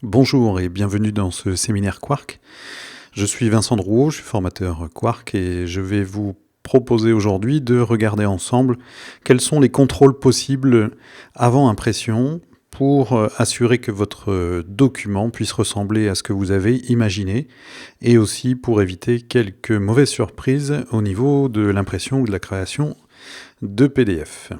Bonjour et bienvenue dans ce séminaire Quark. Je suis Vincent Drouot, je suis formateur Quark et je vais vous proposer aujourd'hui de regarder ensemble quels sont les contrôles possibles avant impression pour assurer que votre document puisse ressembler à ce que vous avez imaginé et aussi pour éviter quelques mauvaises surprises au niveau de l'impression ou de la création de PDF.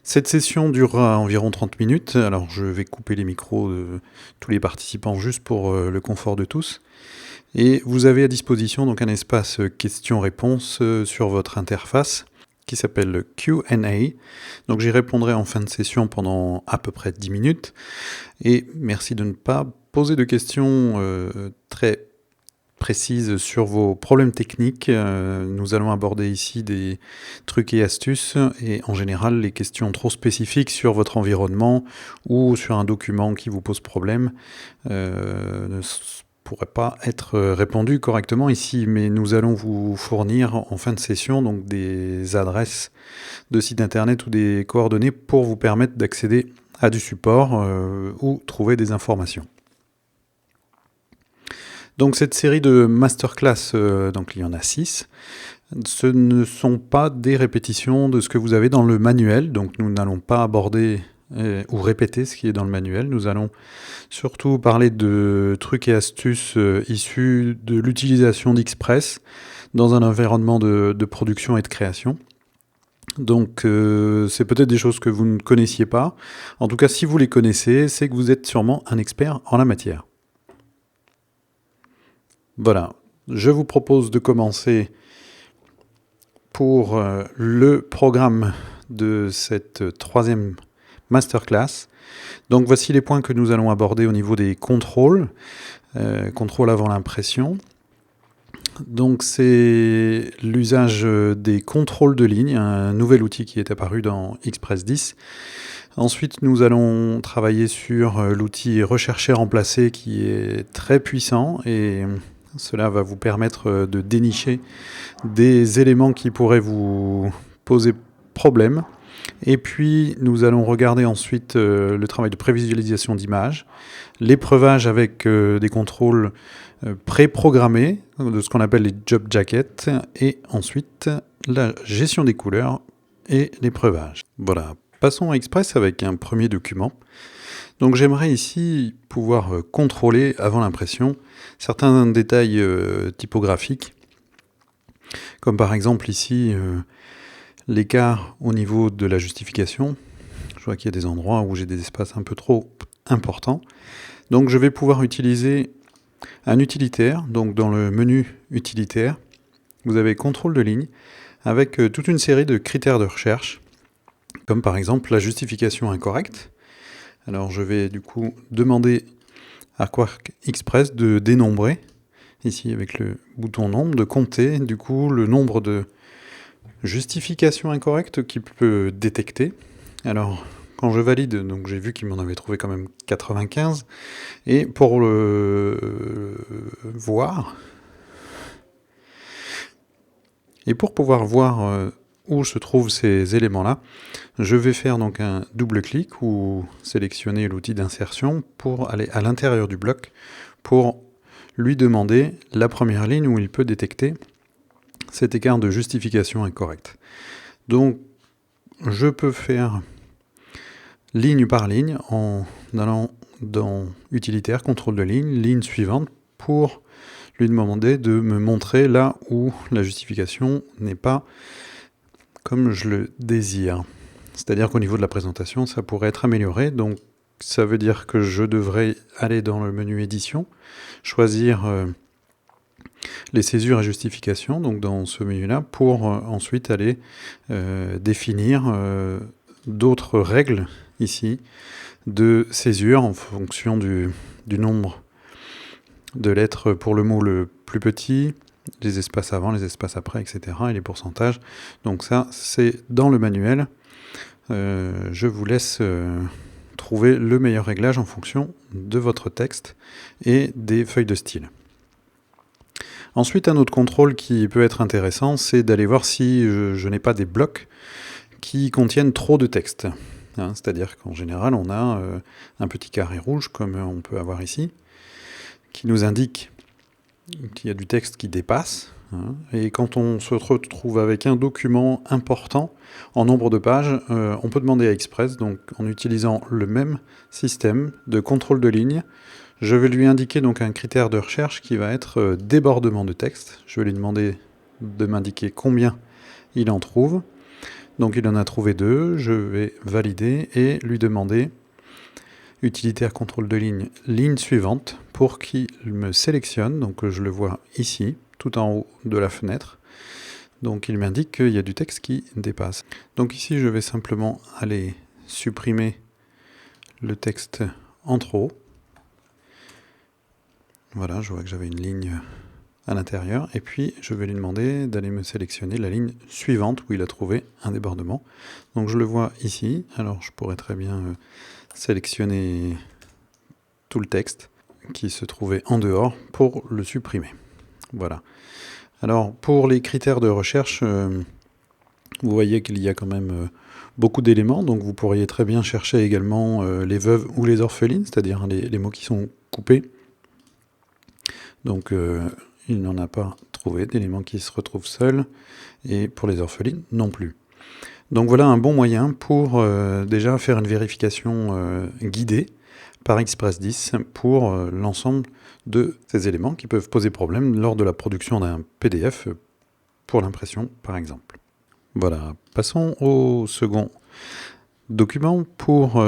Cette session durera environ 30 minutes, alors je vais couper les micros de tous les participants juste pour le confort de tous. Et vous avez à disposition donc un espace questions-réponses sur votre interface qui s'appelle Q&A. Donc j'y répondrai en fin de session pendant à peu près 10 minutes. Et merci de ne pas poser de questions très précises sur vos problèmes techniques. Nous allons aborder ici des trucs et astuces et en général les questions trop spécifiques sur votre environnement ou sur un document qui vous pose problème ne pourraient pas être répondues correctement ici, mais nous allons vous fournir en fin de session donc des adresses de sites internet ou des coordonnées pour vous permettre d'accéder à du support ou trouver des informations. Donc cette série de masterclass, donc il y en a 6, ce ne sont pas des répétitions de ce que vous avez dans le manuel, donc nous n'allons pas aborder ou répéter ce qui est dans le manuel. Nous allons surtout parler de trucs et astuces issus de l'utilisation d'Express dans un environnement de production et de création. Donc c'est peut-être des choses que vous ne connaissiez pas. En tout cas, si vous les connaissez, c'est que vous êtes sûrement un expert en la matière. Voilà, je vous propose de commencer pour le programme de cette troisième masterclass. Donc voici les points que nous allons aborder au niveau des contrôles, contrôle avant l'impression. Donc c'est l'usage des contrôles de ligne, un nouvel outil qui est apparu dans Express 10. Ensuite, nous allons travailler sur l'outil rechercher-remplacer qui est très puissant et cela va vous permettre de dénicher des éléments qui pourraient vous poser problème. Et puis, nous allons regarder ensuite le travail de prévisualisation d'images, l'épreuvage avec des contrôles pré-programmés, de ce qu'on appelle les job jackets, et ensuite la gestion des couleurs et l'épreuvage. Voilà, passons à Express avec un premier document. Donc j'aimerais ici pouvoir contrôler avant l'impression certains détails typographiques, comme par exemple ici l'écart au niveau de la justification. Je vois qu'il y a des endroits où j'ai des espaces un peu trop importants. Donc je vais pouvoir utiliser un utilitaire. Donc dans le menu utilitaire, vous avez contrôle de ligne avec toute une série de critères de recherche, comme par exemple la justification incorrecte. Alors je vais du coup demander à Quark Express de dénombrer, ici avec le bouton nombre, de compter du coup le nombre de justifications incorrectes qu'il peut détecter. Alors quand je valide, donc j'ai vu qu'il m'en avait trouvé quand même 95, et pour le voir, et pour pouvoir voir où se trouvent ces éléments-là, je vais faire donc un double-clic ou sélectionner l'outil d'insertion pour aller à l'intérieur du bloc pour lui demander la première ligne où il peut détecter cet écart de justification incorrecte. Donc je peux faire ligne par ligne en allant dans utilitaire, contrôle de ligne, ligne suivante pour lui demander de me montrer là où la justification n'est pas comme je le désire. C'est-à-dire qu'au niveau de la présentation, ça pourrait être amélioré. Donc ça veut dire que je devrais aller dans le menu édition, choisir les césures et justifications, donc dans ce menu-là, pour ensuite aller définir d'autres règles ici de césure en fonction du nombre de lettres pour le mot le plus petit, les espaces avant, les espaces après, etc. et les pourcentages. Donc ça, c'est dans le manuel. Je vous laisse trouver le meilleur réglage en fonction de votre texte et des feuilles de style. Ensuite, un autre contrôle qui peut être intéressant, c'est d'aller voir si je n'ai pas des blocs qui contiennent trop de texte. hein, c'est-à-dire qu'en général on a un petit carré rouge comme on peut avoir ici, qui nous indique qu'il y a du texte qui dépasse, hein, et quand on se retrouve avec un document important en nombre de pages, on peut demander à Express, donc en utilisant le même système de contrôle de ligne, je vais lui indiquer donc un critère de recherche qui va être débordement de texte. Je vais lui demander de m'indiquer combien il en trouve. Donc il en a trouvé 2, je vais valider et lui demander utilitaire contrôle de ligne, ligne suivante, pour qu'il me sélectionne. Donc je le vois ici, tout en haut de la fenêtre. Donc il m'indique qu'il y a du texte qui dépasse. Donc ici je vais simplement aller supprimer le texte en trop. Voilà, je vois que j'avais une ligne à l'intérieur, et puis je vais lui demander d'aller me sélectionner la ligne suivante où il a trouvé un débordement. Donc je le vois ici, alors je pourrais très bien sélectionner tout le texte qui se trouvait en dehors pour le supprimer. Voilà. Alors pour les critères de recherche, vous voyez qu'il y a quand même beaucoup d'éléments, donc vous pourriez très bien chercher également les veuves ou les orphelines, c'est-à-dire les mots qui sont coupés. Donc il n'en a pas trouvé d'éléments qui se retrouvent seuls, et pour les orphelines non plus. Donc voilà un bon moyen pour déjà faire une vérification guidée par Express 10 pour l'ensemble de ces éléments qui peuvent poser problème lors de la production d'un PDF pour l'impression par exemple. Voilà, passons au second document pour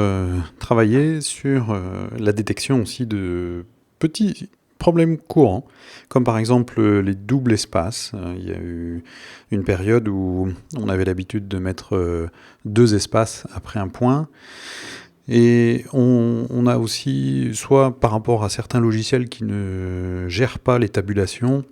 travailler sur la détection aussi de petits problèmes courants, comme par exemple les doubles espaces. Il y a eu une période où on avait l'habitude de mettre 2 espaces après un point, et on a aussi, soit par rapport à certains logiciels qui ne gèrent pas les tabulations,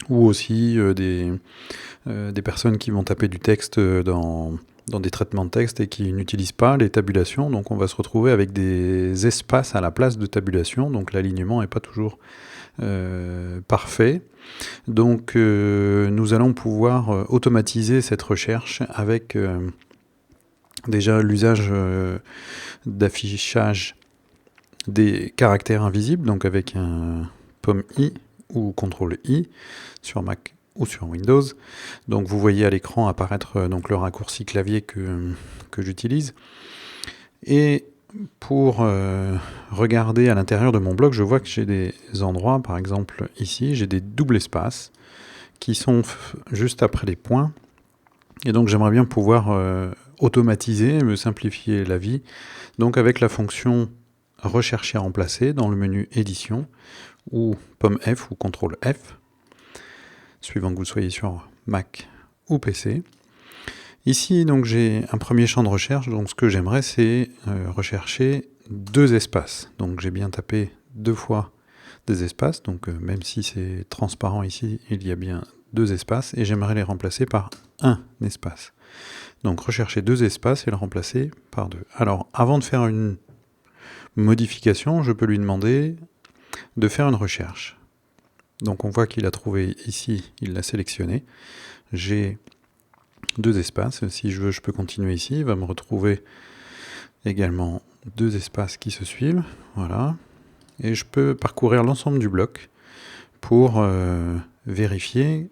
ou aussi des personnes qui vont taper du texte dans des traitements de texte et qui n'utilisent pas les tabulations, donc on va se retrouver avec des espaces à la place de tabulation, donc l'alignement n'est pas toujours parfait. Donc nous allons pouvoir automatiser cette recherche avec déjà l'usage d'affichage des caractères invisibles, donc avec un POM-I ou CTRL-I sur Mac ou sur Windows. Donc vous voyez à l'écran apparaître donc le raccourci clavier que j'utilise. Et pour regarder à l'intérieur de mon bloc, je vois que j'ai des endroits, par exemple ici, j'ai des doubles espaces qui sont juste après les points. Et donc j'aimerais bien pouvoir automatiser, me simplifier la vie. Donc avec la fonction rechercher remplacer dans le menu édition, ou POM F ou CTRL F, suivant que vous soyez sur Mac ou PC. Ici, donc, j'ai un premier champ de recherche, donc ce que j'aimerais, c'est rechercher 2 espaces. Donc j'ai bien tapé 2 fois des espaces, donc même si c'est transparent ici, il y a bien 2 espaces, et j'aimerais les remplacer par un espace. Donc rechercher 2 espaces et le remplacer par 2. Alors, avant de faire une modification, je peux lui demander de faire une recherche. Donc on voit qu'il a trouvé ici, il l'a sélectionné. J'ai 2 espaces. Si je veux, je peux continuer ici. Il va me retrouver également 2 espaces qui se suivent. Voilà. Et je peux parcourir l'ensemble du bloc pour vérifier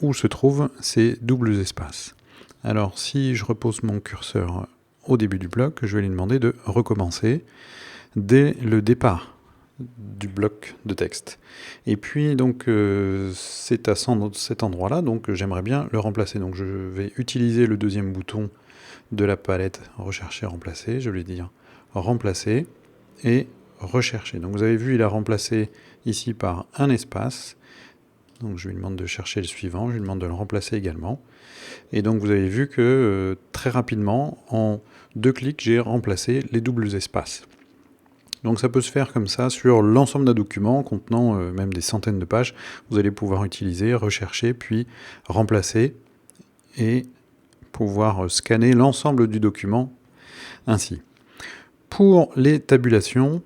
où se trouvent ces doubles espaces. Alors si je repose mon curseur au début du bloc, je vais lui demander de recommencer dès le départ du bloc de texte. Et puis donc c'est à cet endroit-là, donc j'aimerais bien le remplacer. Donc je vais utiliser le deuxième bouton de la palette rechercher, remplacer. Je vais dire remplacer et rechercher. Donc vous avez vu, il a remplacé ici par un espace. Donc je lui demande de chercher le suivant, je lui demande de le remplacer également. Et donc vous avez vu que très rapidement, en 2 clics, j'ai remplacé les doubles espaces. Donc ça peut se faire comme ça sur l'ensemble d'un document contenant même des centaines de pages. Vous allez pouvoir utiliser, rechercher, puis remplacer et pouvoir scanner l'ensemble du document ainsi. Pour les tabulations,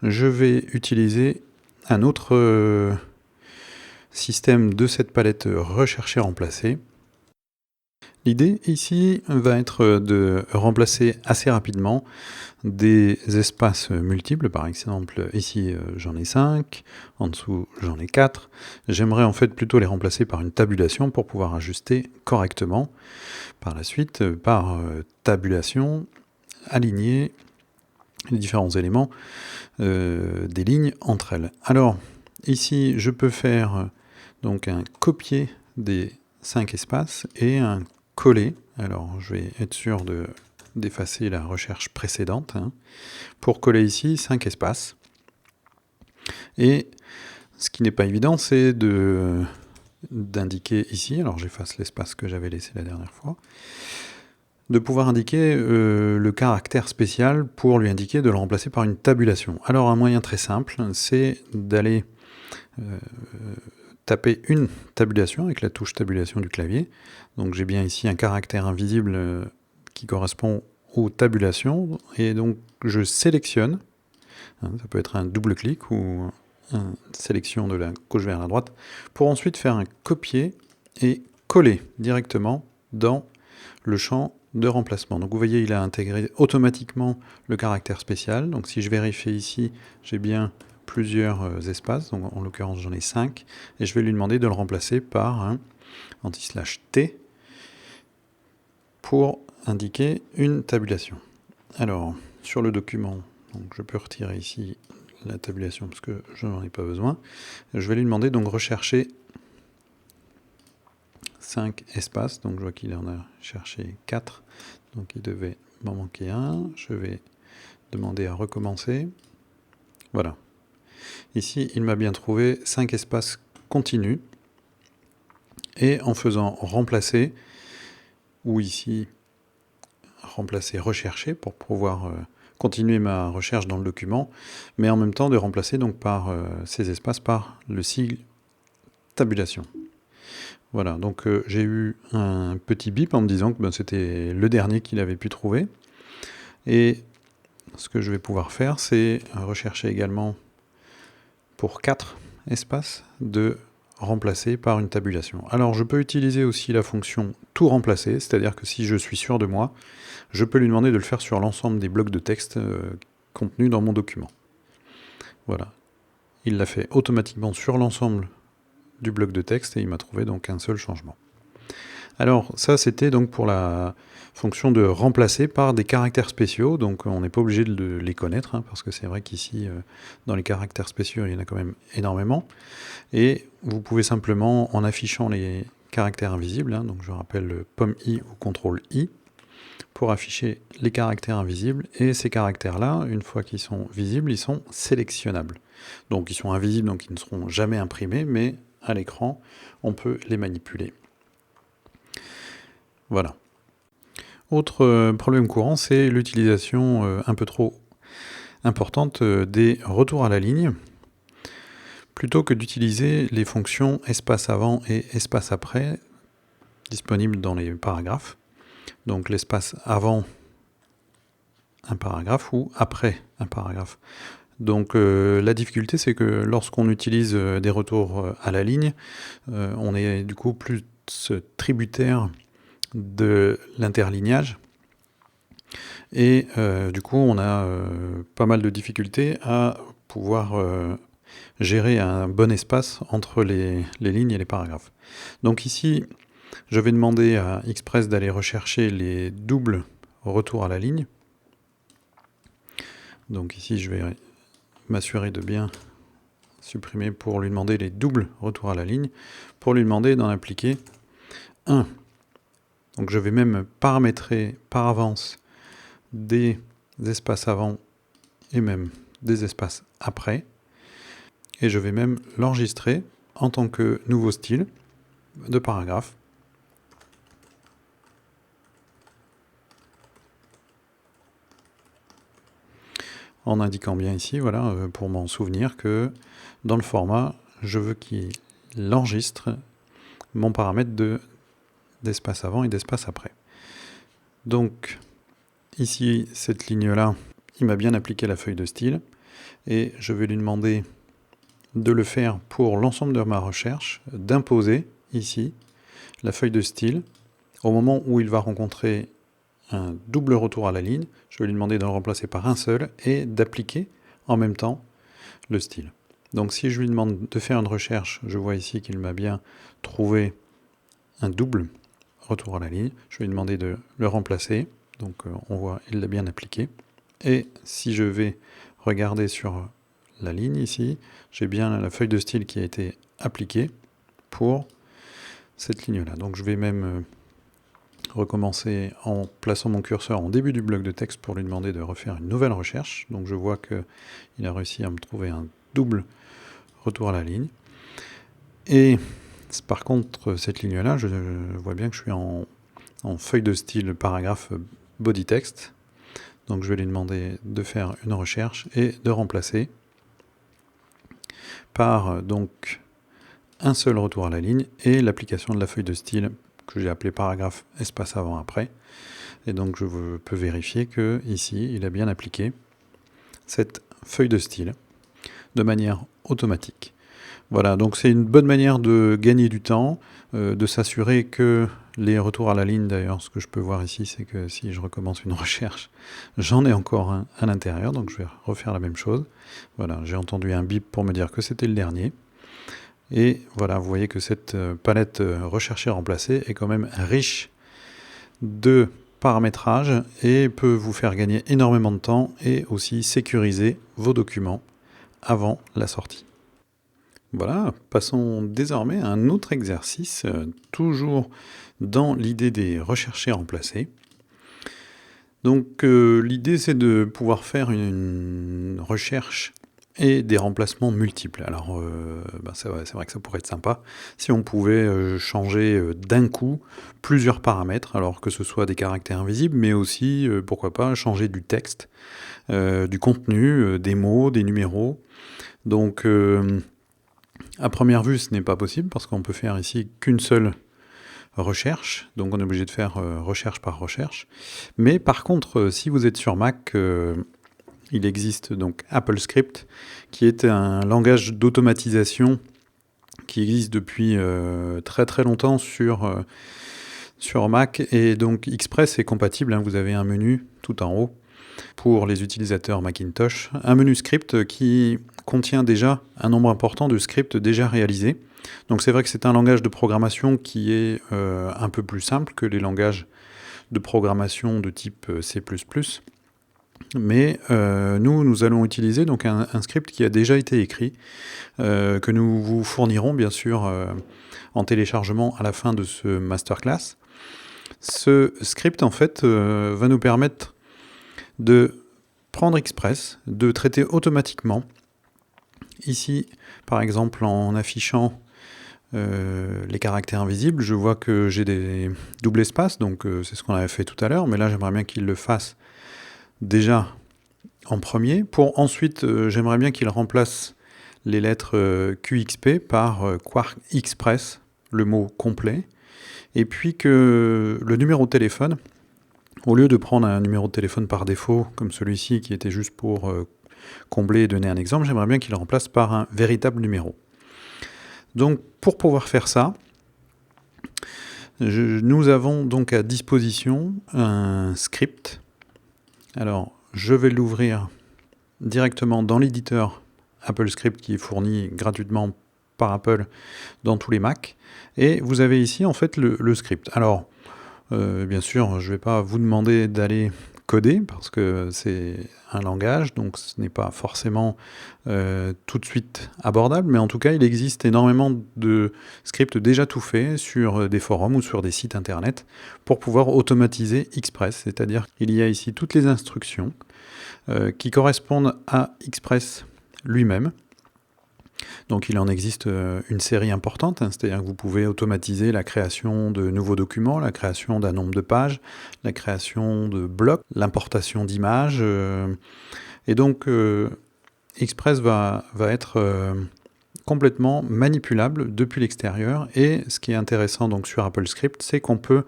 je vais utiliser un autre système de cette palette rechercher, remplacer. L'idée ici va être de remplacer assez rapidement des espaces multiples. Par exemple, ici j'en ai 5, en dessous j'en ai 4. J'aimerais en fait plutôt les remplacer par une tabulation pour pouvoir ajuster correctement. Par la suite, par tabulation, aligner les différents éléments des lignes entre elles. Alors, ici, je peux faire donc un copier des 5 espaces et un coller. Alors, je vais être sûr d'effacer la recherche précédente. Pour coller ici 5 espaces. Et ce qui n'est pas évident, c'est d'indiquer ici, alors j'efface l'espace que j'avais laissé la dernière fois, de pouvoir indiquer le caractère spécial pour lui indiquer de le remplacer par une tabulation. Alors un moyen très simple, c'est d'aller taper une tabulation avec la touche tabulation du clavier. Donc j'ai bien ici un caractère invisible qui correspond aux tabulations, et donc je sélectionne, ça peut être un double clic ou une sélection de la gauche vers la droite, pour ensuite faire un copier et coller directement dans le champ de remplacement. Donc vous voyez, il a intégré automatiquement le caractère spécial. Donc si je vérifie ici, j'ai bien plusieurs espaces, donc en l'occurrence j'en ai 5, et je vais lui demander de le remplacer par un anti/T pour indiquer une tabulation. Alors, sur le document, donc je peux retirer ici la tabulation parce que je n'en ai pas besoin. Je vais lui demander donc rechercher 5 espaces, donc je vois qu'il en a cherché 4, donc il devait m'en manquer un. Je vais demander à recommencer. Voilà. Ici, il m'a bien trouvé 5 espaces continus, et en faisant remplacer, ou ici remplacer rechercher pour pouvoir continuer ma recherche dans le document, mais en même temps de remplacer donc par ces espaces par le sigle tabulation. Voilà, donc j'ai eu un petit bip en me disant que c'était le dernier qu'il avait pu trouver. Et ce que je vais pouvoir faire, c'est rechercher également pour 4 espaces de remplacer par une tabulation. Alors je peux utiliser aussi la fonction tout remplacer, c'est-à-dire que si je suis sûr de moi, je peux lui demander de le faire sur l'ensemble des blocs de texte contenus dans mon document. Voilà. Il l'a fait automatiquement sur l'ensemble du bloc de texte et il m'a trouvé donc un seul changement. Alors ça, c'était donc pour la fonction de remplacer par des caractères spéciaux, donc on n'est pas obligé de les connaître, parce que c'est vrai qu'ici, dans les caractères spéciaux, il y en a quand même énormément, et vous pouvez simplement, en affichant les caractères invisibles, donc je rappelle le POM-I ou CTRL-I, pour afficher les caractères invisibles, et ces caractères-là, une fois qu'ils sont visibles, ils sont sélectionnables. Donc ils sont invisibles, donc ils ne seront jamais imprimés, mais à l'écran, on peut les manipuler. Voilà. Autre problème courant, c'est l'utilisation un peu trop importante des retours à la ligne, plutôt que d'utiliser les fonctions espace avant et espace après disponibles dans les paragraphes. Donc l'espace avant un paragraphe ou après un paragraphe. Donc la difficulté, c'est que lorsqu'on utilise des retours à la ligne, on est du coup plus tributaire de l'interlignage, et du coup on a pas mal de difficultés à pouvoir gérer un bon espace entre les lignes et les paragraphes. Donc ici, je vais demander à Express d'aller rechercher les doubles retours à la ligne. Donc ici, je vais m'assurer de bien supprimer pour lui demander les doubles retours à la ligne, pour lui demander d'en appliquer un. Donc je vais même paramétrer par avance des espaces avant et même des espaces après. Et je vais même l'enregistrer en tant que nouveau style de paragraphe. En indiquant bien ici, voilà, pour m'en souvenir que dans le format, je veux qu'il enregistre mon paramètre d'espace avant et d'espace après. Donc, ici, cette ligne-là, il m'a bien appliqué la feuille de style, et je vais lui demander de le faire pour l'ensemble de ma recherche, d'imposer ici la feuille de style au moment où il va rencontrer un double retour à la ligne, je vais lui demander de le remplacer par un seul et d'appliquer en même temps le style. Donc si je lui demande de faire une recherche, je vois ici qu'il m'a bien trouvé un double retour à la ligne. Je vais lui demander de le remplacer. Donc on voit, il l'a bien appliqué. Et si je vais regarder sur la ligne ici, j'ai bien la feuille de style qui a été appliquée pour cette ligne-là. Donc je vais même recommencer en plaçant mon curseur en début du bloc de texte pour lui demander de refaire une nouvelle recherche. Donc je vois qu'il a réussi à me trouver un double retour à la ligne. Et par contre, cette ligne-là, je vois bien que je suis en feuille de style paragraphe body text. Donc je vais lui demander de faire une recherche et de remplacer par donc un seul retour à la ligne et l'application de la feuille de style que j'ai appelée paragraphe espace avant-après. Et donc je peux vérifier que ici, il a bien appliqué cette feuille de style de manière automatique. Voilà, donc c'est une bonne manière de gagner du temps, de s'assurer que les retours à la ligne, d'ailleurs, ce que je peux voir ici, c'est que si je recommence une recherche, j'en ai encore un à l'intérieur, donc je vais refaire la même chose. Voilà, j'ai entendu un bip pour me dire que c'était le dernier. Et voilà, vous voyez que cette palette rechercher-remplacer est quand même riche de paramétrage et peut vous faire gagner énormément de temps et aussi sécuriser vos documents avant la sortie. Voilà, passons désormais à un autre exercice, toujours dans l'idée des rechercher remplacer. Donc l'idée c'est de pouvoir faire une recherche et des remplacements multiples. Alors c'est vrai que ça pourrait être sympa si on pouvait changer d'un coup plusieurs paramètres, alors que ce soit des caractères invisibles, mais aussi, pourquoi pas, changer du texte, du contenu, des mots, des numéros. Donc à première vue, ce n'est pas possible parce qu'on peut faire ici qu'une seule recherche, donc on est obligé de faire recherche par recherche. Mais par contre, si vous êtes sur Mac, il existe donc AppleScript, qui est un langage d'automatisation qui existe depuis très très longtemps sur Mac, et donc Express est compatible, hein, vous avez un menu tout en haut pour les utilisateurs Macintosh, un menu script qui contient déjà un nombre important de scripts déjà réalisés. Donc c'est vrai que c'est un langage de programmation qui est un peu plus simple que les langages de programmation de type C++. Mais nous allons utiliser donc un script qui a déjà été écrit, que nous vous fournirons bien sûr en téléchargement à la fin de ce masterclass. Ce script en fait va nous permettre de prendre Express, de traiter automatiquement. Ici, par exemple, en affichant les caractères invisibles, je vois que j'ai des doubles espaces, donc c'est ce qu'on avait fait tout à l'heure, mais là j'aimerais bien qu'il le fasse déjà en premier. Pour ensuite, j'aimerais bien qu'il remplace les lettres QXP par Quark Express, le mot complet, et puis que le numéro de téléphone, au lieu de prendre un numéro de téléphone par défaut, comme celui-ci qui était juste pour combler et donner un exemple, j'aimerais bien qu'il le remplace par un véritable numéro. Donc pour pouvoir faire ça, nous avons donc à disposition un script. Alors je vais l'ouvrir directement dans l'éditeur AppleScript qui est fourni gratuitement par Apple dans tous les Mac. Et vous avez ici en fait le script. Alors bien sûr, je ne vais pas vous demander d'aller coder parce que c'est un langage, donc ce n'est pas forcément tout de suite abordable, mais en tout cas, il existe énormément de scripts déjà tout faits sur des forums ou sur des sites internet pour pouvoir automatiser Express, c'est-à-dire qu'il y a ici toutes les instructions qui correspondent à Express lui-même. Donc il en existe une série importante, hein, c'est-à-dire que vous pouvez automatiser la création de nouveaux documents, la création d'un nombre de pages, la création de blocs, l'importation d'images. Et donc Express va être complètement manipulable depuis l'extérieur. Et ce qui est intéressant donc sur AppleScript, c'est qu'on peut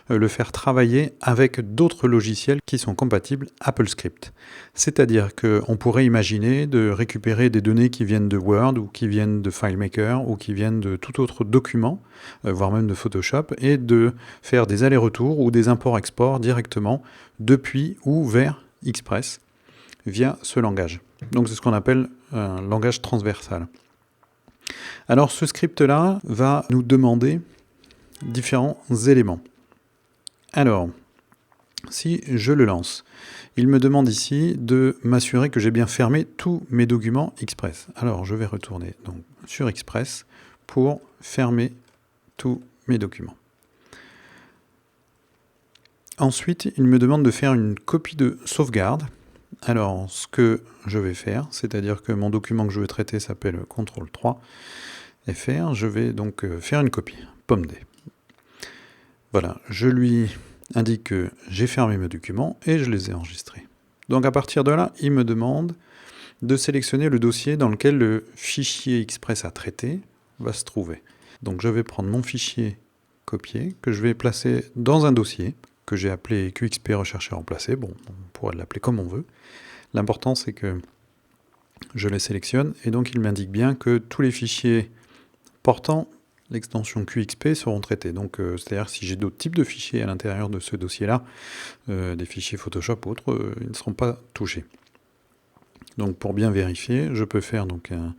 le faire travailler avec d'autres logiciels qui sont compatibles AppleScript. C'est-à-dire qu'on pourrait imaginer de récupérer des données qui viennent de Word ou qui viennent de FileMaker ou qui viennent de tout autre document, voire même de Photoshop, et de faire des allers-retours ou des imports-exports directement depuis ou vers Express via ce langage. Donc c'est ce qu'on appelle un langage transversal. Alors ce script-là va nous demander différents éléments. Alors, si je le lance, il me demande ici de m'assurer que j'ai bien fermé tous mes documents Express. Alors, je vais retourner donc sur Express pour fermer tous mes documents. Ensuite, il me demande de faire une copie de sauvegarde. Alors, ce que je vais faire, c'est-à-dire que mon document que je veux traiter s'appelle CTRL3 FR. Je vais donc faire une copie, pomme D. Voilà, je lui indique que j'ai fermé mes documents et je les ai enregistrés. Donc à partir de là, il me demande de sélectionner le dossier dans lequel le fichier Express à traiter va se trouver. Donc je vais prendre mon fichier copié, que je vais placer dans un dossier, que j'ai appelé QXP rechercher remplacer. Bon, on pourrait l'appeler comme on veut. L'important c'est que je les sélectionne et donc il m'indique bien que tous les fichiers portant l'extension QXP seront traités. Donc, c'est-à-dire si j'ai d'autres types de fichiers à l'intérieur de ce dossier-là, des fichiers Photoshop ou autres, ils ne seront pas touchés. Donc, pour bien vérifier, je peux faire donc un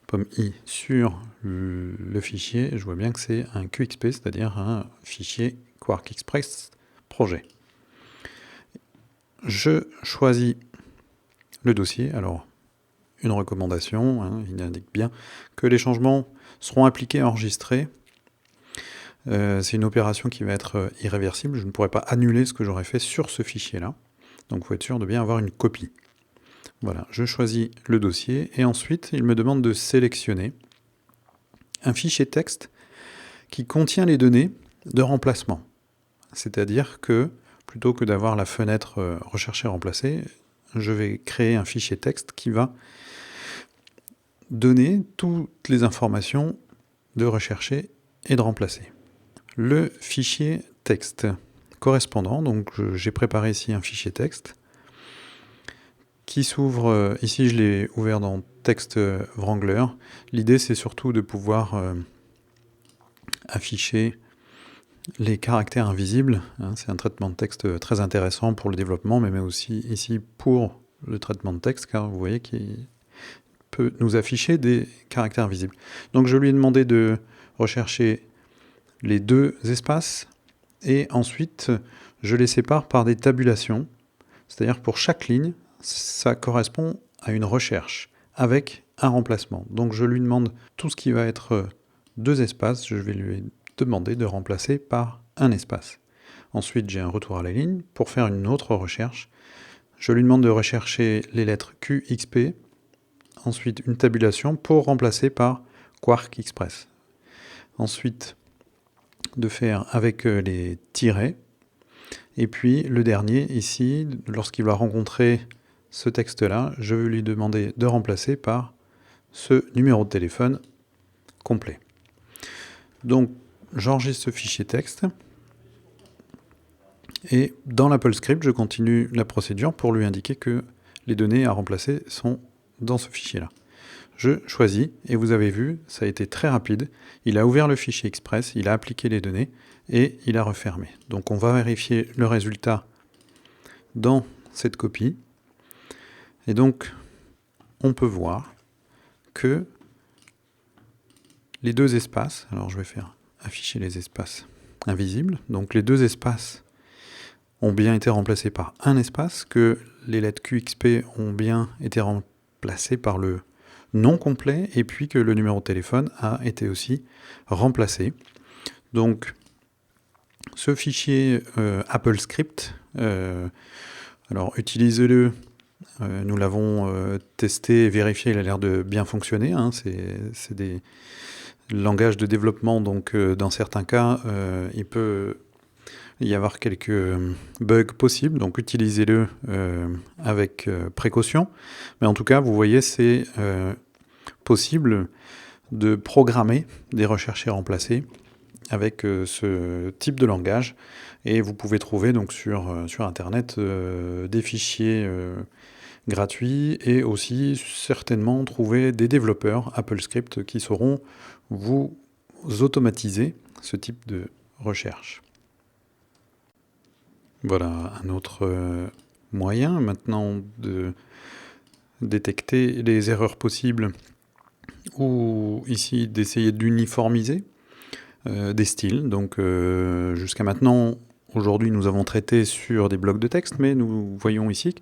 pomme I sur le fichier. Je vois bien que c'est un QXP, c'est-à-dire un fichier Quark Express projet. Je choisis le dossier. Alors, une recommandation, hein, il indique bien que les changements seront appliqués et enregistrés. C'est une opération qui va être irréversible. Je ne pourrai pas annuler ce que j'aurais fait sur ce fichier-là. Donc il faut être sûr de bien avoir une copie. Voilà, je choisis le dossier et ensuite il me demande de sélectionner un fichier texte qui contient les données de remplacement. C'est-à-dire que plutôt que d'avoir la fenêtre rechercher remplacer, je vais créer un fichier texte qui va donner toutes les informations de rechercher et de remplacer. Le fichier texte correspondant, donc j'ai préparé ici un fichier texte qui s'ouvre, ici je l'ai ouvert dans texte Wrangler. L'idée c'est surtout de pouvoir afficher les caractères invisibles. Hein, c'est un traitement de texte très intéressant pour le développement, mais aussi ici pour le traitement de texte, car vous voyez qu'il peut nous afficher des caractères visibles. Donc je lui ai demandé de rechercher les deux espaces et ensuite je les sépare par des tabulations, c'est-à-dire pour chaque ligne, ça correspond à une recherche avec un remplacement. Donc je lui demande tout ce qui va être deux espaces, je vais lui demander de remplacer par un espace. Ensuite j'ai un retour à la ligne pour faire une autre recherche. Je lui demande de rechercher les lettres Q, XP, ensuite une tabulation pour remplacer par Quark Express. Ensuite, de faire avec les tirets. Et puis le dernier, ici, lorsqu'il va rencontrer ce texte-là, je vais lui demander de remplacer par ce numéro de téléphone complet. Donc, j'enregistre ce fichier texte. Et dans l'AppleScript, je continue la procédure pour lui indiquer que les données à remplacer sont dans ce fichier-là. Je choisis, et vous avez vu, ça a été très rapide. Il a ouvert le fichier Express, il a appliqué les données, et il a refermé. Donc on va vérifier le résultat dans cette copie. Et donc, on peut voir que les deux espaces, alors je vais faire afficher les espaces invisibles, donc les deux espaces ont bien été remplacés par un espace, que les lettres QXP ont bien été remplacées par le nom complet, et puis que le numéro de téléphone a été aussi remplacé. Donc, ce fichier AppleScript, alors utilisez-le, nous l'avons testé et vérifié, il a l'air de bien fonctionner, hein, c'est des langages de développement, donc dans certains cas, il peut y avoir quelques bugs possibles, donc utilisez-le avec précaution. Mais en tout cas, vous voyez, c'est possible de programmer des recherches et remplacés avec ce type de langage. Et vous pouvez trouver donc sur Internet des fichiers gratuits et aussi certainement trouver des développeurs AppleScript qui sauront vous automatiser ce type de recherche. Voilà un autre moyen maintenant de détecter les erreurs possibles ou ici d'essayer d'uniformiser des styles. Donc jusqu'à maintenant, aujourd'hui, nous avons traité sur des blocs de texte, mais nous voyons ici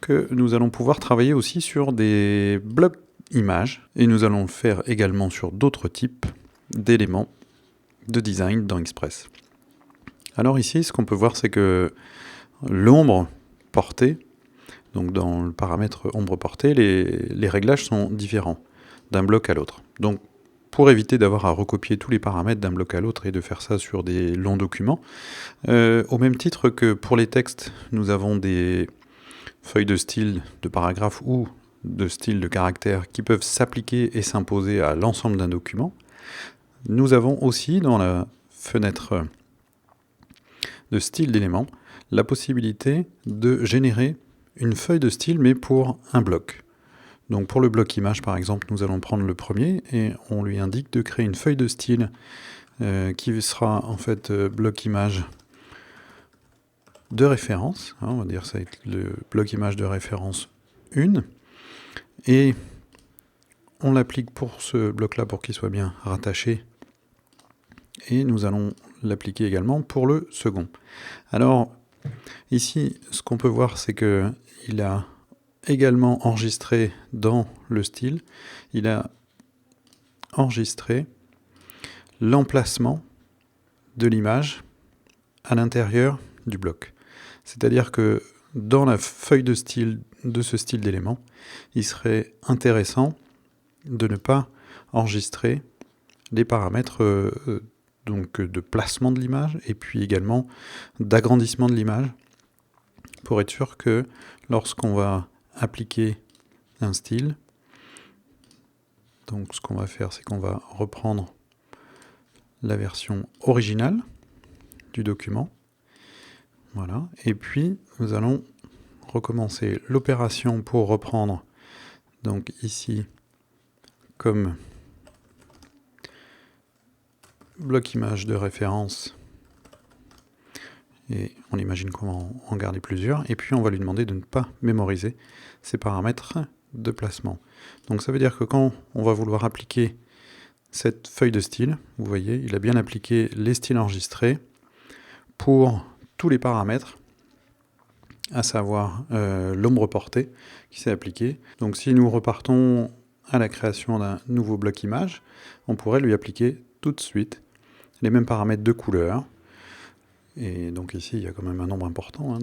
que nous allons pouvoir travailler aussi sur des blocs images et nous allons le faire également sur d'autres types d'éléments de design dans Express. Alors ici, ce qu'on peut voir, c'est que l'ombre portée, donc dans le paramètre ombre portée, les réglages sont différents d'un bloc à l'autre. Donc pour éviter d'avoir à recopier tous les paramètres d'un bloc à l'autre et de faire ça sur des longs documents, au même titre que pour les textes, nous avons des feuilles de style de paragraphe ou de style de caractère qui peuvent s'appliquer et s'imposer à l'ensemble d'un document. Nous avons aussi dans la fenêtre de style d'éléments la possibilité de générer une feuille de style mais pour un bloc. Donc pour le bloc image par exemple, nous allons prendre le premier et on lui indique de créer une feuille de style qui sera en fait bloc image de référence, on va dire ça va être le bloc image de référence 1, et on l'applique pour ce bloc-là pour qu'il soit bien rattaché, et nous allons l'appliquer également pour le second. Alors ici, ce qu'on peut voir, c'est que il a également enregistré dans le style, il a enregistré l'emplacement de l'image à l'intérieur du bloc. C'est-à-dire que dans la feuille de style de ce style d'élément, il serait intéressant de ne pas enregistrer les paramètres donc de placement de l'image et puis également d'agrandissement de l'image pour être sûr que lorsqu'on va appliquer un style, donc ce qu'on va faire, c'est qu'on va reprendre la version originale du document. Voilà. Et puis, nous allons recommencer l'opération pour reprendre, donc ici, comme bloc image de référence, et on imagine qu'on va en garder plusieurs, et puis on va lui demander de ne pas mémoriser ces paramètres de placement. Donc ça veut dire que quand on va vouloir appliquer cette feuille de style, vous voyez, il a bien appliqué les styles enregistrés pour tous les paramètres, à savoir l'ombre portée qui s'est appliquée. Donc si nous repartons à la création d'un nouveau bloc image, on pourrait lui appliquer tout de suite les mêmes paramètres de couleur. Et donc ici, il y a quand même un nombre important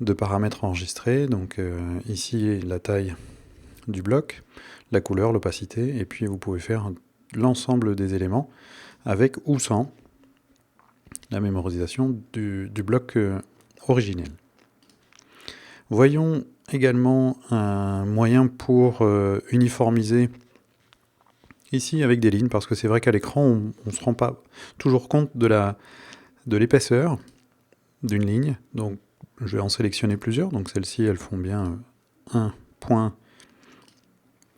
de paramètres enregistrés. Donc ici, la taille du bloc, la couleur, l'opacité, et puis vous pouvez faire l'ensemble des éléments avec ou sans la mémorisation du bloc originel. Voyons également un moyen pour uniformiser ici avec des lignes, parce que c'est vrai qu'à l'écran, on ne se rend pas toujours compte de l'épaisseur d'une ligne. Donc je vais en sélectionner plusieurs, donc celles-ci elles font bien un point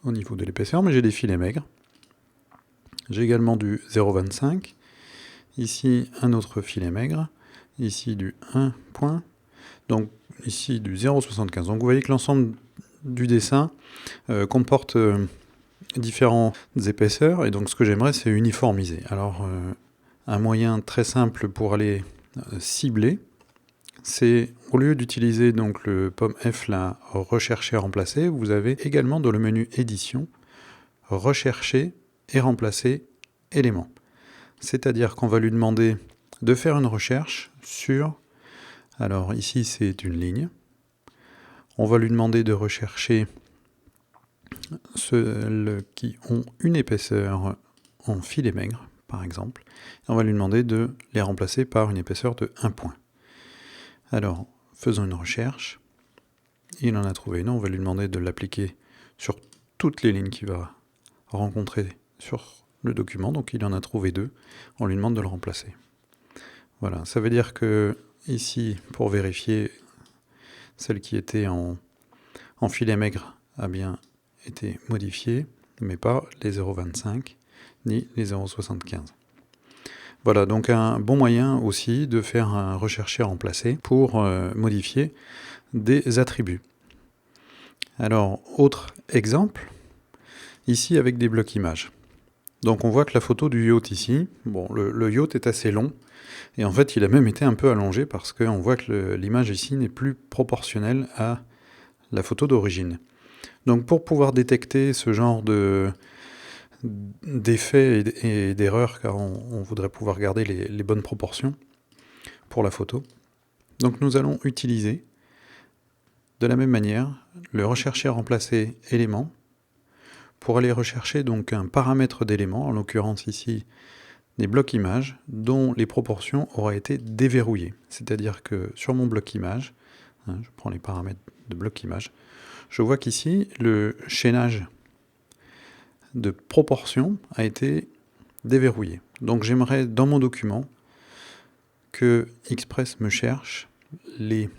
au niveau de l'épaisseur, mais j'ai des filets maigres. J'ai également du 0,25, ici un autre filet maigre, ici du 1 point, donc ici du 0,75. Donc vous voyez que l'ensemble du dessin comporte différentes épaisseurs, et donc ce que j'aimerais c'est uniformiser. Alors un moyen très simple pour aller cibler, c'est au lieu d'utiliser donc le pomme F là, rechercher, remplacer, vous avez également dans le menu édition, rechercher et remplacer éléments. C'est-à-dire qu'on va lui demander de faire une recherche sur, alors ici c'est une ligne, on va lui demander de rechercher ceux qui ont une épaisseur en filet maigre, par exemple, et on va lui demander de les remplacer par une épaisseur de 1 point. Alors, faisons une recherche, il en a trouvé une, on va lui demander de l'appliquer sur toutes les lignes qu'il va rencontré sur le document, donc il en a trouvé 2, on lui demande de le remplacer. Voilà, ça veut dire que ici, pour vérifier, celle qui était en filet maigre a bien été modifiée, mais pas les 0,25 ni les 0,75. Voilà, donc un bon moyen aussi de faire un rechercher-remplacer pour modifier des attributs. Alors, autre exemple, ici avec des blocs images. Donc on voit que la photo du yacht ici, bon, le yacht est assez long, et en fait il a même été un peu allongé parce qu'on voit que l'image ici n'est plus proportionnelle à la photo d'origine. Donc pour pouvoir détecter ce genre d'effets et d'erreurs, car on voudrait pouvoir garder les bonnes proportions pour la photo, donc nous allons utiliser de la même manière le rechercher remplacer élément pour aller rechercher donc un paramètre d'élément, en l'occurrence ici des blocs images, dont les proportions auraient été déverrouillées. C'est-à-dire que sur mon bloc image, je prends les paramètres de bloc image, je vois qu'ici le chaînage de proportions a été déverrouillé. Donc j'aimerais dans mon document que Express me cherche les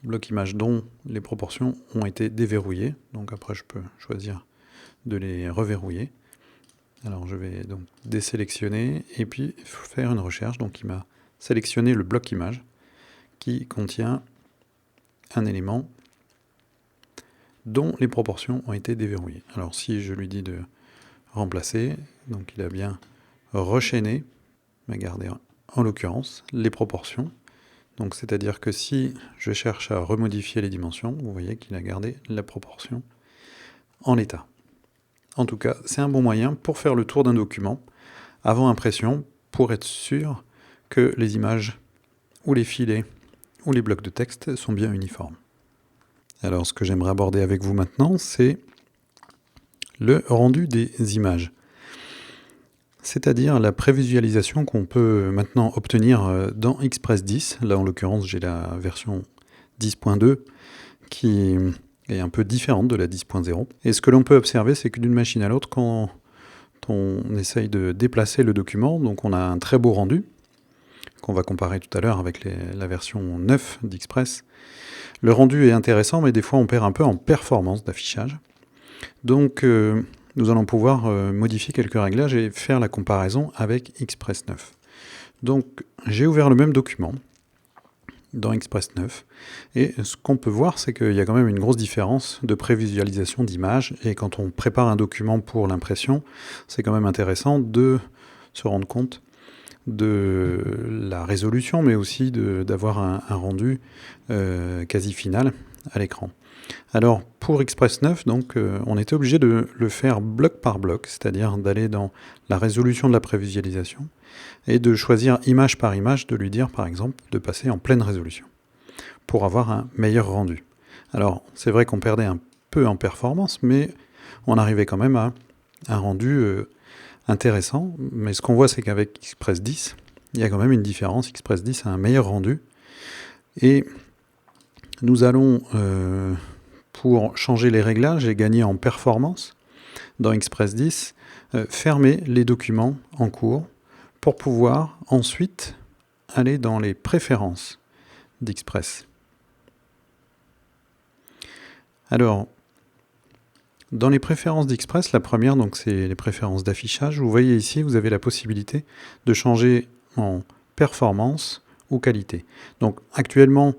blocs images dont les proportions ont été déverrouillées. Donc après je peux choisir de les reverrouiller. Alors je vais donc désélectionner et puis faire une recherche. Donc il m'a sélectionné le bloc image qui contient un élément dont les proportions ont été déverrouillées. Alors si je lui dis de remplacer, donc il a bien rechaîné, mais gardé en l'occurrence les proportions. Donc c'est-à-dire que si je cherche à remodifier les dimensions, vous voyez qu'il a gardé la proportion en l'état. En tout cas, c'est un bon moyen pour faire le tour d'un document avant impression, pour être sûr que les images ou les filets ou les blocs de texte sont bien uniformes. Alors ce que j'aimerais aborder avec vous maintenant, c'est le rendu des images. C'est-à-dire la prévisualisation qu'on peut maintenant obtenir dans Express 10. Là en l'occurrence j'ai la version 10.2 qui est un peu différente de la 10.0. Et ce que l'on peut observer, c'est que d'une machine à l'autre, quand on essaye de déplacer le document, donc on a un très beau rendu, qu'on va comparer tout à l'heure avec la version 9 d'Express. Le rendu est intéressant, mais des fois on perd un peu en performance d'affichage. Donc nous allons pouvoir modifier quelques réglages et faire la comparaison avec Express 9. Donc j'ai ouvert le même document dans Express 9, et ce qu'on peut voir, c'est qu'il y a quand même une grosse différence de prévisualisation d'images, et quand on prépare un document pour l'impression, c'est quand même intéressant de se rendre compte de la résolution, mais aussi d'avoir un rendu quasi final à l'écran. Alors pour Express 9, donc, on était obligé de le faire bloc par bloc, c'est-à-dire d'aller dans la résolution de la prévisualisation et de choisir image par image, de lui dire par exemple de passer en pleine résolution pour avoir un meilleur rendu. Alors c'est vrai qu'on perdait un peu en performance, mais on arrivait quand même à un rendu intéressant. Mais ce qu'on voit, c'est qu'avec Express 10, il y a quand même une différence. Express 10 a un meilleur rendu, et nous allons pour changer les réglages et gagner en performance dans Express 10, fermer les documents en cours pour pouvoir ensuite aller dans les préférences d'Express. Alors, dans les préférences d'Express, la première, donc c'est les préférences d'affichage. Vous voyez ici, vous avez la possibilité de changer en performance ou qualité. Donc actuellement,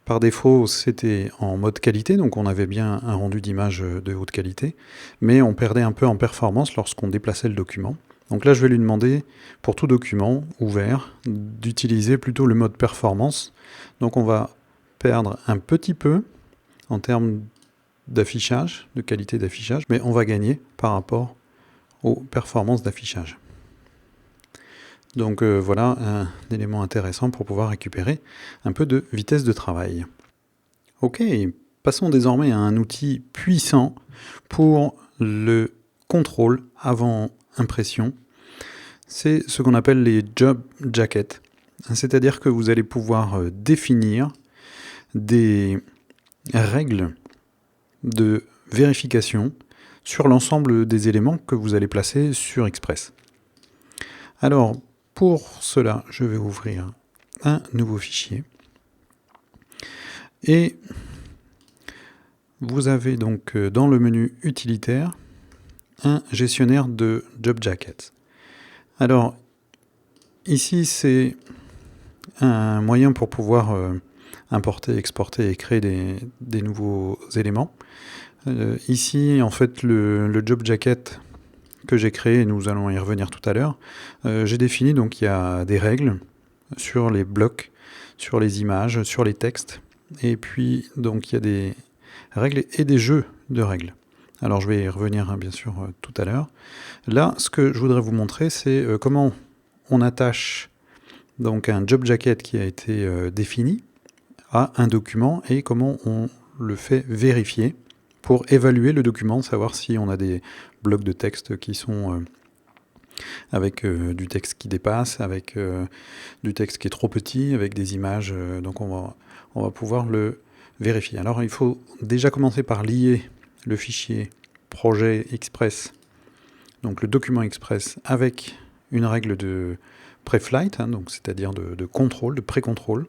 par défaut, c'était en mode qualité, donc on avait bien un rendu d'image de haute qualité, mais on perdait un peu en performance lorsqu'on déplaçait le document. Donc là, je vais lui demander, pour tout document ouvert, d'utiliser plutôt le mode performance. Donc on va perdre un petit peu en termes d'affichage, de qualité d'affichage, mais on va gagner par rapport aux performances d'affichage. Donc voilà un élément intéressant pour pouvoir récupérer un peu de vitesse de travail. Ok, passons désormais à un outil puissant pour le contrôle avant impression. C'est ce qu'on appelle les job jackets. C'est-à-dire que vous allez pouvoir définir des règles de vérification sur l'ensemble des éléments que vous allez placer sur Express. Alors, pour cela, je vais ouvrir un nouveau fichier. Et vous avez donc dans le menu utilitaire un gestionnaire de Job Jackets. Alors, ici, c'est un moyen pour pouvoir importer, exporter et créer des nouveaux éléments. Ici, en fait, le Job Jacket que j'ai créé, nous allons y revenir tout à l'heure, j'ai défini, donc il y a des règles sur les blocs, sur les images, sur les textes, et puis donc il y a des règles et des jeux de règles. Alors je vais y revenir bien sûr tout à l'heure. Là, ce que je voudrais vous montrer, c'est comment on attache donc un Job Jacket qui a été défini à un document et comment on le fait vérifier pour évaluer le document, savoir si on a des blocs de texte qui sont avec du texte qui dépasse, avec du texte qui est trop petit, avec des images. Donc on va pouvoir le vérifier. Alors il faut déjà commencer par lier le fichier projet Express, donc le document Express, avec une règle de pré-flight, hein, donc c'est-à-dire de contrôle, de pré-contrôle.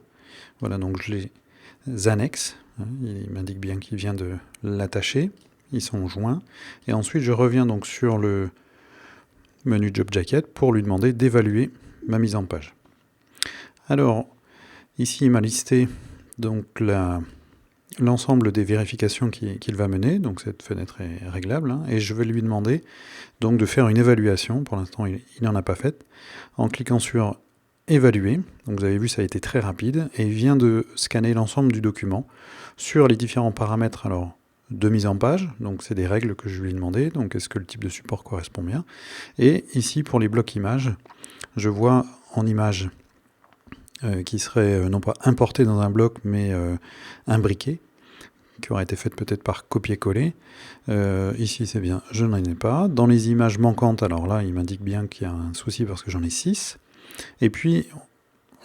Voilà, donc je les annexe. Il m'indique bien qu'il vient de l'attacher. Ils sont joints. Et ensuite, je reviens donc sur le menu Job Jacket pour lui demander d'évaluer ma mise en page. Alors, ici, il m'a listé donc l'ensemble des vérifications qu'il va mener. Donc, cette fenêtre est réglable. Hein, et je vais lui demander donc de faire une évaluation. Pour l'instant, il n'en a pas faite. En cliquant sur évaluer. Donc vous avez vu, ça a été très rapide et il vient de scanner l'ensemble du document sur les différents paramètres alors de mise en page. Donc c'est des règles que je lui ai demandé. Donc est-ce que le type de support correspond bien? Et ici pour les blocs images, je vois en image qui serait non pas importé dans un bloc mais imbriqué, qui aurait été faite peut-être par copier-coller. Ici c'est bien, je n'en ai pas. Dans les images manquantes, alors là il m'indique bien qu'il y a un souci parce que j'en ai 6. Et puis,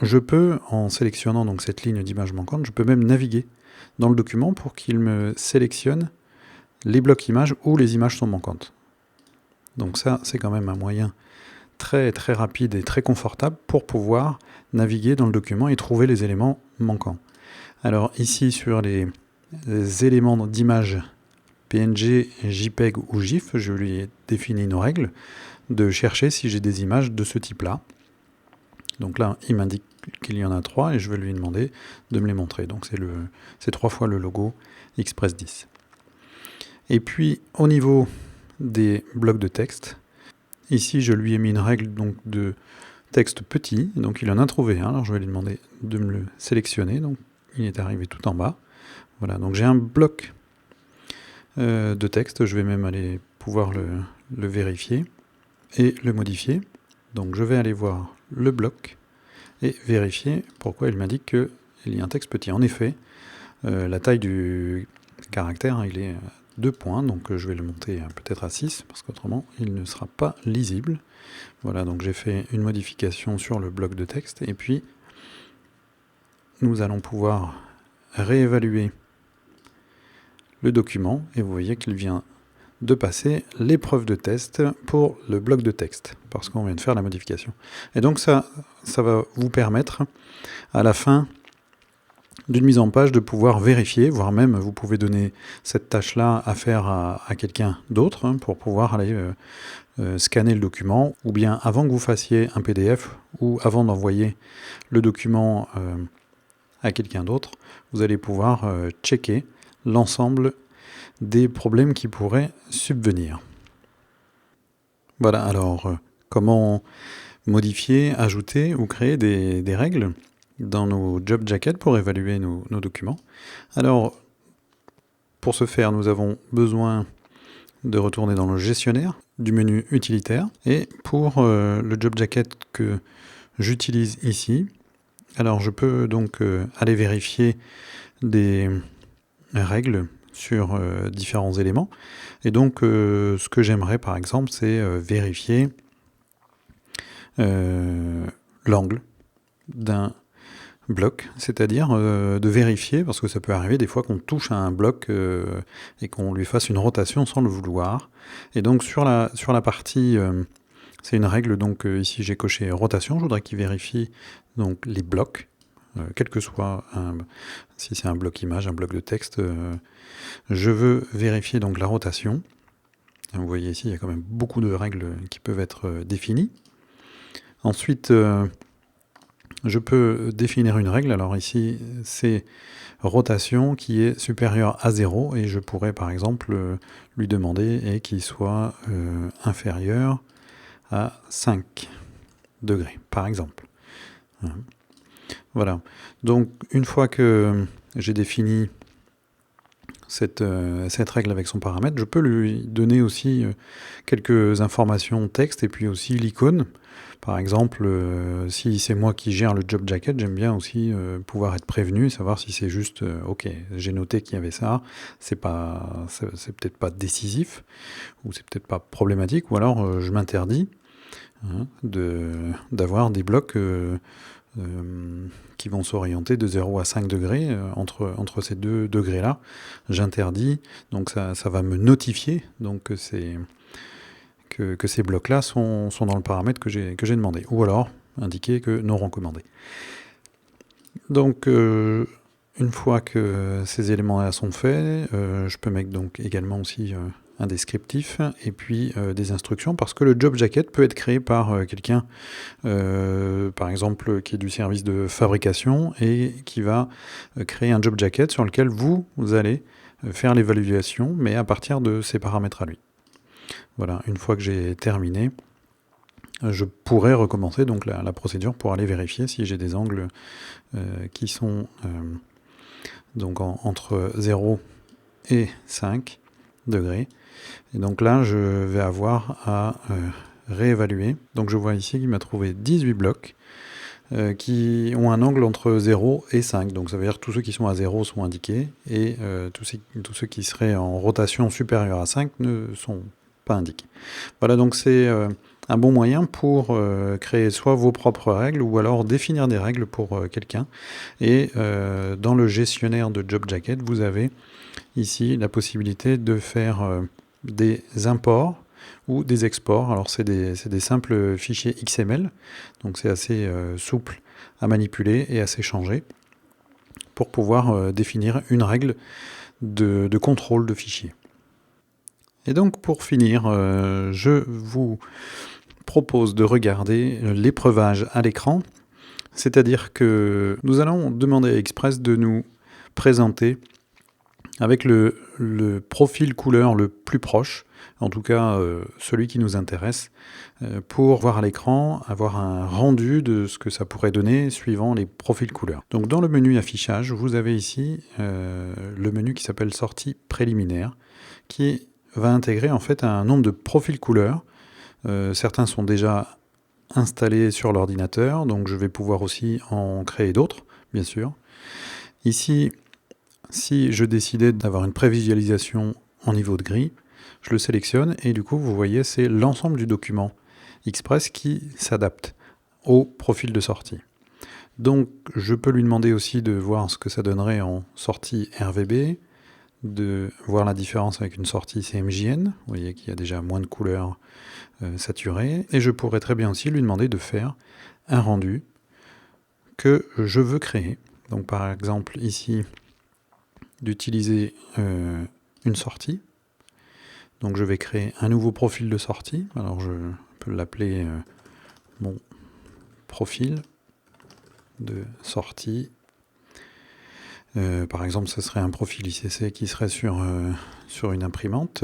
je peux, en sélectionnant donc cette ligne d'image manquante, je peux même naviguer dans le document pour qu'il me sélectionne les blocs images où les images sont manquantes. Donc ça, c'est quand même un moyen très très rapide et très confortable pour pouvoir naviguer dans le document et trouver les éléments manquants. Alors ici, sur les éléments d'image PNG, JPEG ou GIF, je lui ai défini nos règles de chercher si j'ai des images de ce type-là. Donc là, il m'indique qu'il y en a 3 et je vais lui demander de me les montrer. Donc c'est 3 fois le logo Express 10. Et puis au niveau des blocs de texte, ici je lui ai mis une règle donc, de texte petit, donc il en a trouvé un. Alors je vais lui demander de me le sélectionner. Donc il est arrivé tout en bas. Voilà, donc j'ai un bloc de texte. Je vais même aller pouvoir le vérifier et le modifier. Donc je vais aller voir le bloc et vérifier pourquoi il m'indique qu'il y a un texte petit. En effet, la taille du caractère, il est 2 points, donc je vais le monter peut-être à 6, parce qu'autrement il ne sera pas lisible. Voilà, donc j'ai fait une modification sur le bloc de texte, et puis nous allons pouvoir réévaluer le document, et vous voyez qu'il vient de passer l'épreuve de test pour le bloc de texte, parce qu'on vient de faire la modification. Et donc ça va vous permettre, à la fin d'une mise en page, de pouvoir vérifier, voire même vous pouvez donner cette tâche-là à faire à quelqu'un d'autre, pour pouvoir aller scanner le document, ou bien avant que vous fassiez un PDF, ou avant d'envoyer le document à quelqu'un d'autre, vous allez pouvoir checker l'ensemble des problèmes qui pourraient subvenir. Voilà, alors comment modifier, ajouter ou créer des règles dans nos Job Jackets pour évaluer nos documents. Alors, pour ce faire, nous avons besoin de retourner dans le gestionnaire du menu utilitaire. Et pour le Job Jacket que j'utilise ici, alors je peux donc aller vérifier des règles sur différents éléments. Et donc, ce que j'aimerais, par exemple, c'est vérifier l'angle d'un bloc, c'est-à-dire de vérifier, parce que ça peut arriver des fois qu'on touche à un bloc et qu'on lui fasse une rotation sans le vouloir. Et donc sur la partie, c'est une règle, donc ici j'ai coché rotation, je voudrais qu'il vérifie donc les blocs, quel que soit, si c'est un bloc image, un bloc de texte, je veux vérifier donc la rotation. Vous voyez ici, il y a quand même beaucoup de règles qui peuvent être définies. Ensuite, je peux définir une règle. Alors ici, c'est rotation qui est supérieure à 0 et je pourrais par exemple lui demander et qu'il soit inférieur à 5 degrés, par exemple. Voilà. Donc, une fois que j'ai défini cette règle avec son paramètre, je peux lui donner aussi quelques informations texte et puis aussi l'icône. Par exemple, si c'est moi qui gère le job jacket, j'aime bien aussi pouvoir être prévenu, savoir si c'est juste ok, j'ai noté qu'il y avait ça, c'est peut-être pas décisif, ou c'est peut-être pas problématique, ou alors je m'interdis d'avoir des blocs qui vont s'orienter de 0 à 5 degrés, entre ces deux degrés-là. J'interdis, donc ça va me notifier donc que ces blocs-là sont dans le paramètre que j'ai demandé. Ou alors indiquer que non recommandé. Donc une fois que ces éléments-là sont faits, je peux mettre donc également aussi un descriptif et puis des instructions, parce que le job jacket peut être créé par quelqu'un, par exemple, qui est du service de fabrication et qui va créer un job jacket sur lequel vous allez faire l'évaluation, mais à partir de ces paramètres à lui. Voilà, une fois que j'ai terminé, je pourrais recommencer donc la procédure pour aller vérifier si j'ai des angles qui sont donc entre 0 et 5 degrés. Et donc là, je vais avoir à réévaluer. Donc je vois ici qu'il m'a trouvé 18 blocs qui ont un angle entre 0 et 5. Donc ça veut dire que tous ceux qui sont à 0 sont indiqués et tous ceux qui seraient en rotation supérieure à 5 ne sont pas indiqués. Voilà, donc c'est un bon moyen pour créer soit vos propres règles ou alors définir des règles pour quelqu'un. Et dans le gestionnaire de Job Jacket, vous avez ici la possibilité de faire des imports ou des exports. Alors c'est des simples fichiers XML, donc c'est assez souple à manipuler et à s'échanger pour pouvoir définir une règle de contrôle de fichiers. Et donc pour finir, je vous propose de regarder l'épreuvage à l'écran, c'est-à-dire que nous allons demander à Express de nous présenter avec le profil couleur le plus proche, en tout cas celui qui nous intéresse, pour voir à l'écran, avoir un rendu de ce que ça pourrait donner suivant les profils couleurs. Donc dans le menu affichage, vous avez ici le menu qui s'appelle sortie préliminaire, qui va intégrer en fait un nombre de profils couleurs. Certains sont déjà installés sur l'ordinateur, donc je vais pouvoir aussi en créer d'autres, bien sûr. Ici, si je décidais d'avoir une prévisualisation en niveau de gris, je le sélectionne et du coup, vous voyez, c'est l'ensemble du document Express qui s'adapte au profil de sortie. Donc, je peux lui demander aussi de voir ce que ça donnerait en sortie RVB, de voir la différence avec une sortie CMJN. Vous voyez qu'il y a déjà moins de couleurs saturées. Et je pourrais très bien aussi lui demander de faire un rendu que je veux créer. Donc, par exemple, ici, d'utiliser une sortie. Donc je vais créer un nouveau profil de sortie. Alors je peux l'appeler mon profil de sortie. Par exemple, ce serait un profil ICC qui serait sur une imprimante.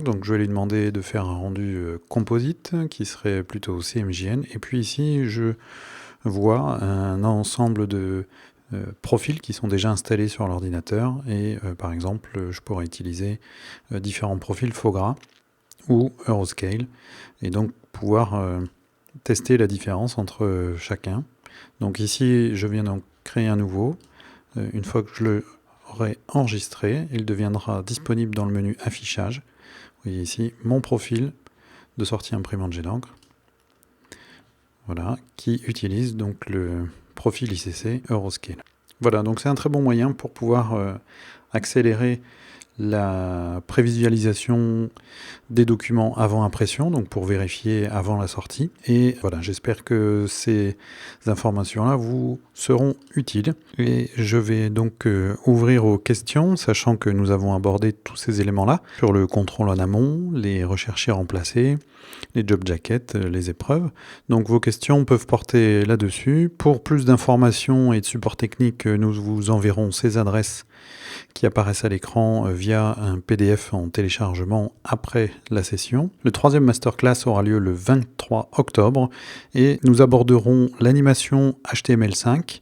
Donc je vais lui demander de faire un rendu composite qui serait plutôt CMJN. Et puis ici, je vois un ensemble de profils qui sont déjà installés sur l'ordinateur. Et par exemple, je pourrais utiliser différents profils Fogra ou Euroscale. Et donc pouvoir tester la différence entre chacun. Donc ici, je viens donc créer un nouveau. Une fois que je l'aurai enregistré, il deviendra disponible dans le menu affichage. Vous voyez ici mon profil de sortie imprimante jet d'encre. voilà, qui utilise donc le profil ICC Euroscale. Voilà, donc c'est un très bon moyen pour pouvoir accélérer la prévisualisation des documents avant impression, donc pour vérifier avant la sortie. Et voilà, j'espère que ces informations-là vous seront utiles. Et je vais donc ouvrir aux questions, sachant que nous avons abordé tous ces éléments-là, sur le contrôle en amont, les recherchés remplacés, les job jackets, les épreuves. Donc vos questions peuvent porter là-dessus. Pour plus d'informations et de support technique, nous vous enverrons ces adresses qui apparaissent à l'écran via un PDF en téléchargement après la session. Le troisième masterclass aura lieu le 23 octobre et nous aborderons l'animation HTML5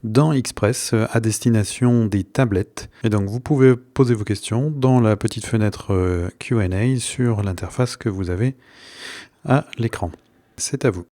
dans Express à destination des tablettes. Et donc vous pouvez poser vos questions dans la petite fenêtre Q&A sur l'interface que vous avez à l'écran. C'est à vous.